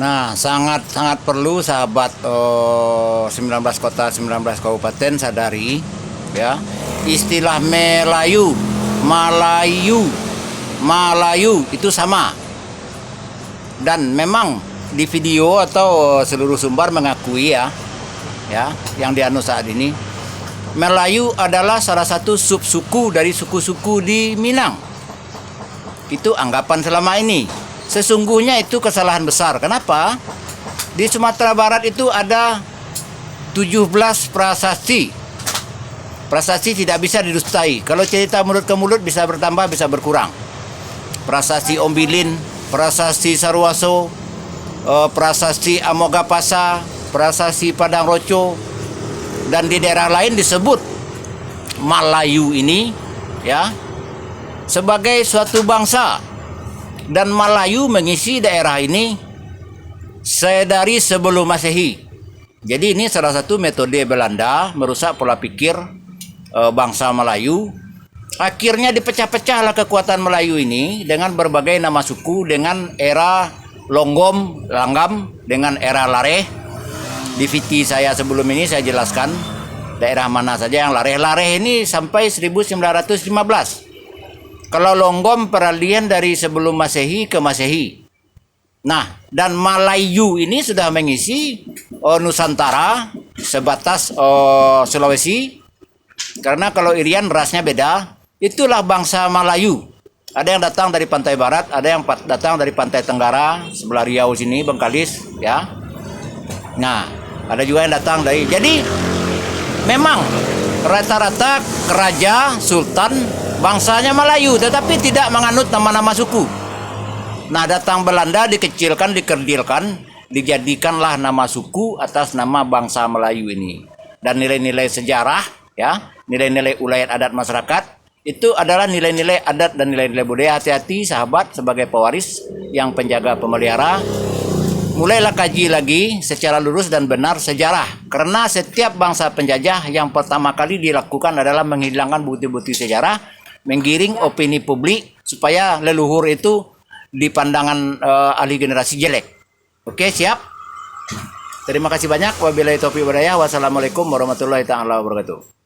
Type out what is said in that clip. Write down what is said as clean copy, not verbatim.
Nah, sangat perlu sahabat 19 kota 19 kabupaten sadari ya, istilah Malayu itu sama. Dan memang di video atau seluruh sumber mengakui ya yang dianu saat ini, Melayu adalah salah satu subsuku dari suku-suku di Minang. Itu anggapan selama ini. Sesungguhnya itu kesalahan besar. Kenapa? Di Sumatera Barat itu ada 17 prasasti. Prasasti tidak bisa didustai. Kalau cerita mulut ke mulut bisa bertambah, bisa berkurang. Prasasti Ombilin, prasasti Sarwaso, prasasti Amogapasa, prasasti Padang Roco, dan di daerah lain disebut Malayu ini ya sebagai suatu bangsa. Dan Malayu mengisi daerah ini dari sebelum Masehi. Jadi ini salah satu metode Belanda merusak pola pikir bangsa Melayu. Akhirnya dipecah-pecahlah kekuatan Melayu ini dengan berbagai nama suku, dengan era Longgom, Langgam, dengan era Lareh. Di VT saya sebelum ini saya jelaskan daerah mana saja yang Lareh. Lareh ini sampai 1915. Kalau Longgom peralihan dari sebelum Masehi ke Masehi. Nah, dan Malayu ini sudah mengisi Nusantara sebatas Sulawesi. Karena kalau Irian rasnya beda. Itulah bangsa Malayu. Ada yang datang dari pantai barat, ada yang datang dari pantai tenggara, sebelah Riau sini, Bengkalis, ya. Nah, ada juga yang datang dari. Jadi memang rata-rata raja, sultan bangsanya Melayu, tetapi tidak menganut nama-nama suku. Nah, datang Belanda dikecilkan, dikerdilkan, dijadikanlah nama suku atas nama bangsa Melayu ini. Dan nilai-nilai sejarah, ya, nilai-nilai ulayat adat masyarakat, itu adalah nilai-nilai adat dan nilai-nilai budaya. Hati-hati sahabat sebagai pewaris yang penjaga pemelihara. Mulailah kaji lagi secara lurus dan benar sejarah. Karena setiap bangsa penjajah yang pertama kali dilakukan adalah menghilangkan bukti-bukti sejarah, menggiring opini publik supaya leluhur itu di pandangan ahli generasi jelek. Oke, siap? Terima kasih banyak. Wabillahi taufiq wal hidayah. Wassalamualaikum warahmatullahi taala wabarakatuh.